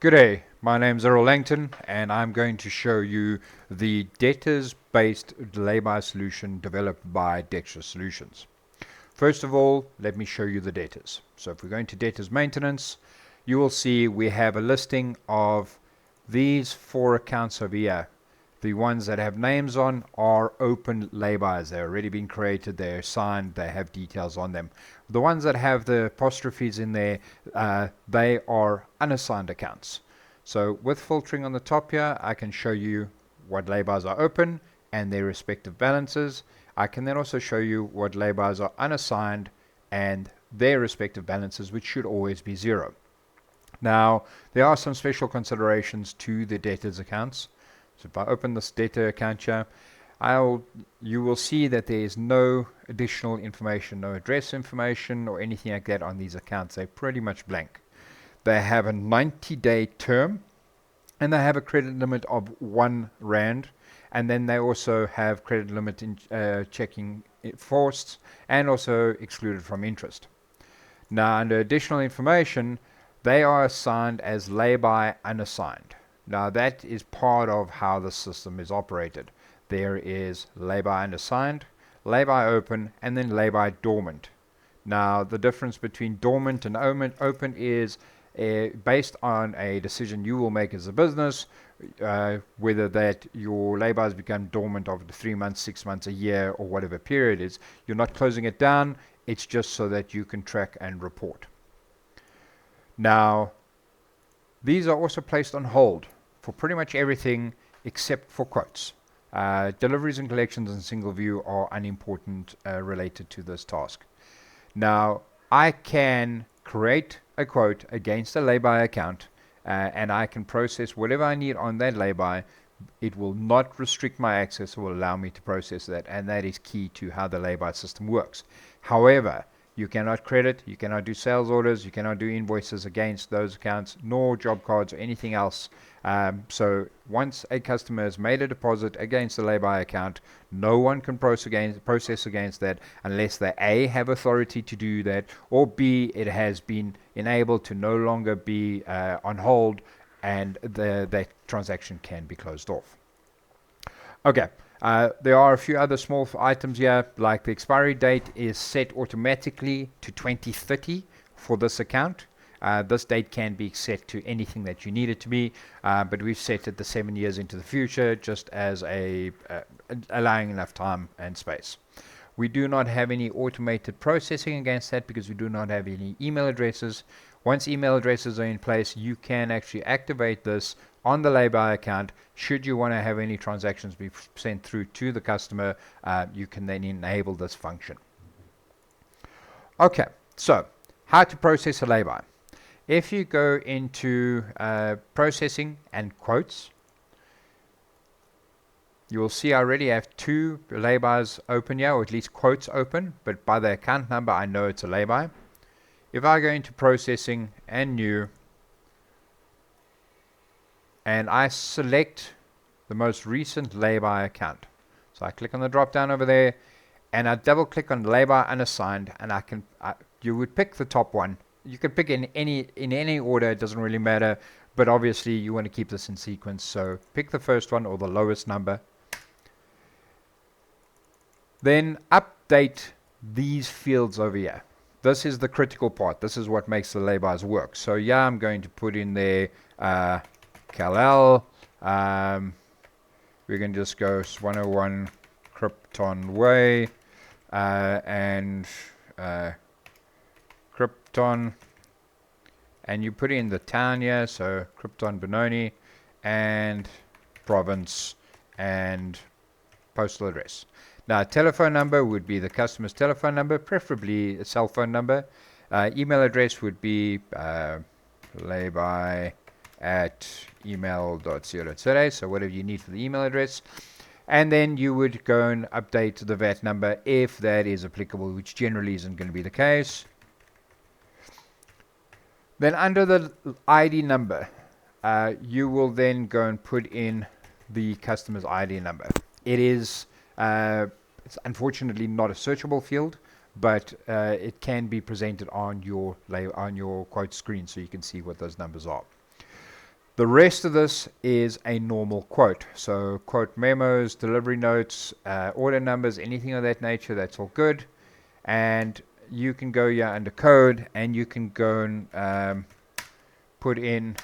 G'day, my name's Errol Langton and I'm going to show you the debtors-based laybuy solution developed by Dextrous Solutions. First of all, let me show you the debtors. So if we go into debtors maintenance, you will see we have a listing of these 4 accounts over here. The ones that have names on are open laybys. They've already been created, they're signed, they have details on them. The ones that have the apostrophes in there, they are unassigned accounts. So with filtering on the top here, I can show you what laybys are open and their respective balances. I can then also show you what laybys are unassigned and their respective balances, which should always be 0. Now, there are some special considerations to the debtors accounts. So if I open this debtor account here, you will see that there is no additional information, no address information or anything like that on these accounts. They're pretty much blank. They have a 90-day term and they have a credit limit of R1, and then they also have credit limit in checking forced and also excluded from interest. Now, under additional information, they are assigned as layby unassigned. Now that is part of how the system is operated. There is layby unassigned, layby open, and then layby dormant. Now the difference between dormant and open is based on a decision you will make as a business, whether that your laybys become dormant after 3 months, 6 months, a year, or whatever period is. You're not closing it down, it's just so that you can track and report. Now, these are also placed on hold for pretty much everything except for quotes. Deliveries and collections in single view are unimportant related to this task. Now, I can create a quote against a layby account and I can process whatever I need on that layby. It will not restrict my access, it will allow me to process that, and that is key to how the layby system works. However, you cannot credit, you cannot do sales orders, you cannot do invoices against those accounts, nor job cards or anything else. So once a customer has made a deposit against a layby account, no one can process against that unless they A, have authority to do that, or B, it has been enabled to no longer be on hold and that transaction can be closed off. Okay. There are a few other small items here, like the expiry date is set automatically to 2030 for this account. This date can be set to anything that you need it to be, but we've set it the 7 years into the future, just as allowing enough time and space. We do not have any automated processing against that because we do not have any email addresses. Once email addresses are in place, you can actually activate this on the layby account. Should you want to have any transactions be sent through to the customer, you can then enable this function. Okay, so how to process a layby. If you go into processing and quotes, you will see I already have 2 laybys open here, or at least quotes open, but by the account number I know it's a layby. If I go into processing and new, and I select the most recent layby account, so I click on the drop down over there and I double click on layby unassigned, and you would pick the top one. You could pick in any order, it doesn't really matter, but obviously you want to keep this in sequence, so pick the first one or the lowest number. Then update these fields over here. This is the critical part. This is what makes the laybys work. So yeah, I'm going to put in there Kal-El. We can just go 101 Krypton Way and Krypton, and you put in the town here, so Krypton Benoni, and province and postal address. Now, telephone number would be the customer's telephone number, preferably a cell phone number. Email address would be layby@email.co.za, so whatever you need for the email address. And then you would go and update the VAT number if that is applicable, which generally isn't going to be the case. Then under the ID number, you will then go and put in the customer's ID number. It is it's unfortunately not a searchable field, but it can be presented on your quote screen so you can see what those numbers are. The rest of this is a normal quote. So quote memos, delivery notes, order numbers, anything of that nature, that's all good. And you can go here under code and you can go and put in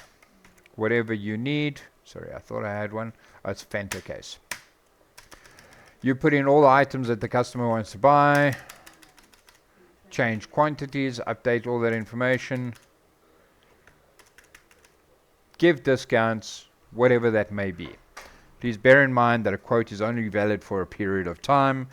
whatever you need. Sorry, I thought I had one. Oh, it's Fanta case. You put in all the items that the customer wants to buy, change quantities, update all that information, give discounts, whatever that may be. Please bear in mind that a quote is only valid for a period of time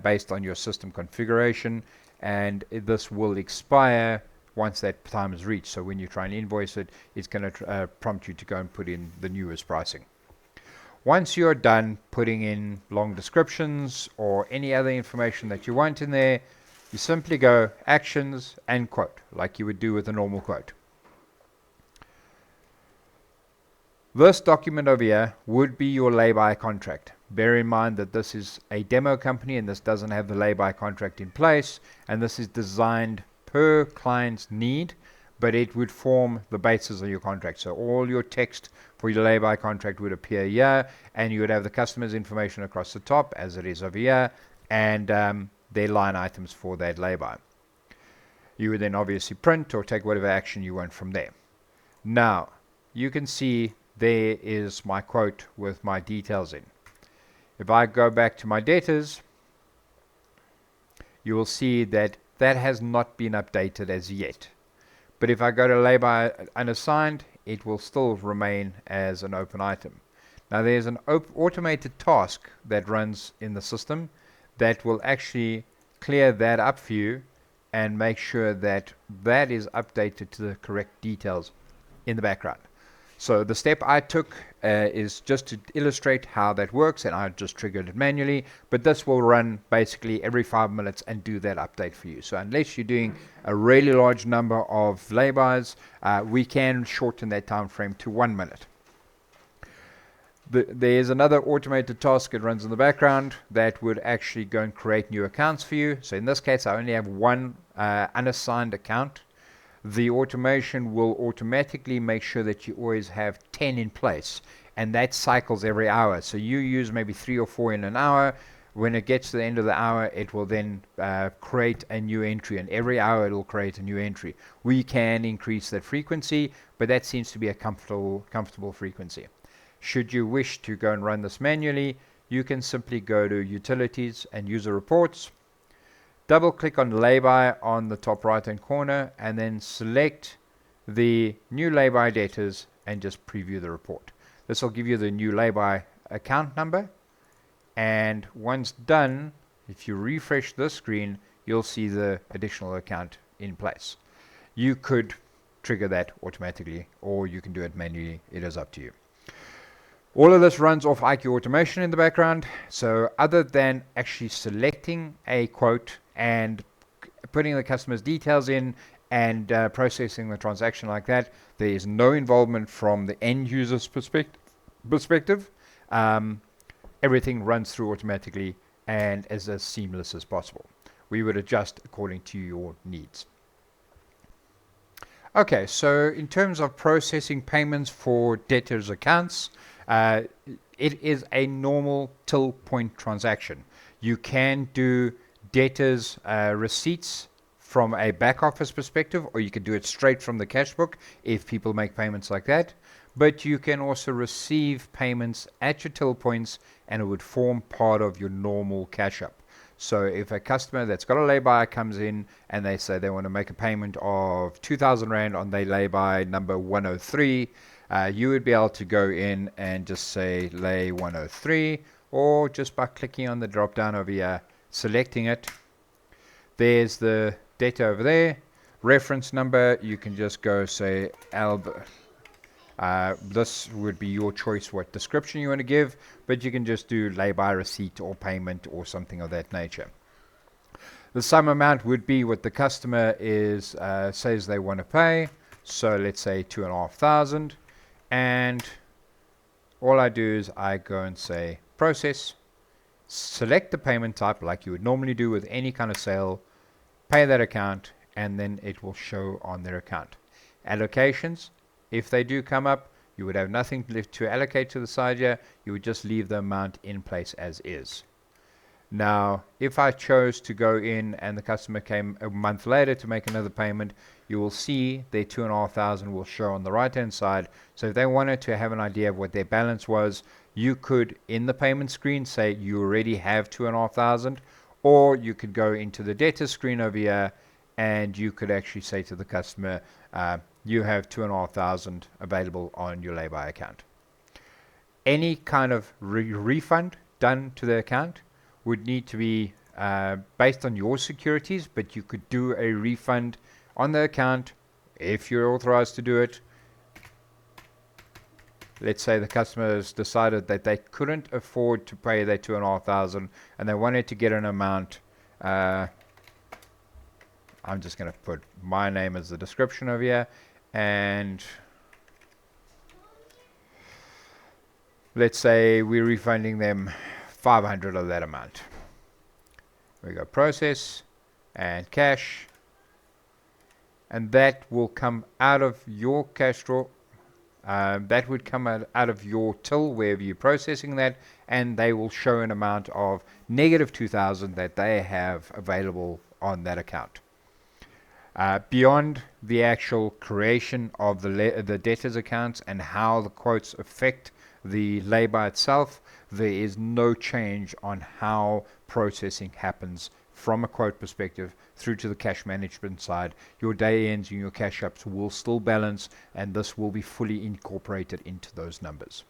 based on your system configuration, and this will expire once that time is reached. So when you try and invoice it, it's going to prompt you to go and put in the newest pricing. Once you're done putting in long descriptions or any other information that you want in there, you simply go actions and quote, like you would do with a normal quote. This document over here would be your lay-by contract. Bear in mind that this is a demo company and this doesn't have the lay-by contract in place, and this is designed per client's need, but it would form the basis of your contract. So all your text for your lay-by contract would appear here, and you would have the customer's information across the top as it is over here, and their line items for that lay-by. You would then obviously print or take whatever action you want from there. Now you can see there is my quote with my details in. If I go back to my debtors, you will see that that has not been updated as yet. But if I go to lay-by unassigned, it will still remain as an open item. Now there's an automated task that runs in the system that will actually clear that up for you and make sure that that is updated to the correct details in the background. So the step I took is just to illustrate how that works, and I just triggered it manually, but this will run basically every 5 minutes and do that update for you. So unless you're doing a really large number of laybys, we can shorten that time frame to 1 minute. There's another automated task that runs in the background that would actually go and create new accounts for you. So in this case, I only have one unassigned account. The automation will automatically make sure that you always have 10 in place, and that cycles every hour. So you use maybe 3 or 4 in an hour. When it gets to the end of the hour, it will then create a new entry, and every hour it will create a new entry. We can increase that frequency, but that seems to be a comfortable frequency. Should you wish to go and run this manually, you can simply go to Utilities and User Reports. Double click on lay-by on the top right hand corner and then select the new lay-by debtors and just preview the report. This will give you the new lay-by account number, and once done, if you refresh this screen, you'll see the additional account in place. You could trigger that automatically or you can do it manually. It is up to you. All of this runs off IQ automation in the background. So other than actually selecting a quote and putting the customer's details in and processing the transaction like that, there is no involvement from the end user's perspective. Everything runs through automatically and is as seamless as possible. We would adjust according to your needs. Okay, so in terms of processing payments for debtors accounts, it is a normal till point transaction. You can do debtors receipts from a back office perspective, or you can do it straight from the cash book if people make payments like that. But you can also receive payments at your till points, and it would form part of your normal cash up. So if a customer that's got a lay-by comes in and they say they want to make a payment of 2,000 Rand on their lay-by number 103, you would be able to go in and just say lay 103, or just by clicking on the drop down over here, selecting it. There's the data over there. Reference number, you can just go say Albert. This would be your choice what description you want to give, but you can just do lay-by receipt or payment or something of that nature. The sum amount would be what the customer is says they want to pay. So let's say 2,500, and all I do is I go and say process, select the payment type like you would normally do with any kind of sale, pay that account, and then it will show on their account. Allocations, if they do come up, You would have nothing left to allocate to the side here. You would just leave the amount in place as is. Now, if I chose to go in and the customer came a month later to make another payment, you will see their 2,500 will show on the right hand side. So if they wanted to have an idea of what their balance was, you could in the payment screen say you already have 2,500, or you could go into the debtor screen over here and you could actually say to the customer, you have 2,500 available on your laybuy account. Any kind of refund done to the account would need to be based on your securities, but you could do a refund on the account if you're authorized to do it. Let's say the customers decided that they couldn't afford to pay their 2,500 and they wanted to get an amount. I'm just going to put my name as the description over here, and let's say we're refunding them 500 of that amount. We go process and cash, and that will come out of your cash draw. That would come out of your till wherever you're processing that, and they will show an amount of negative 2,000 that they have available on that account. Beyond the actual creation of the debtors accounts and how the quotes affect the laybuy itself, there is no change on how processing happens from a quote perspective through to the cash management side. Your day ends and your cash ups will still balance, and this will be fully incorporated into those numbers.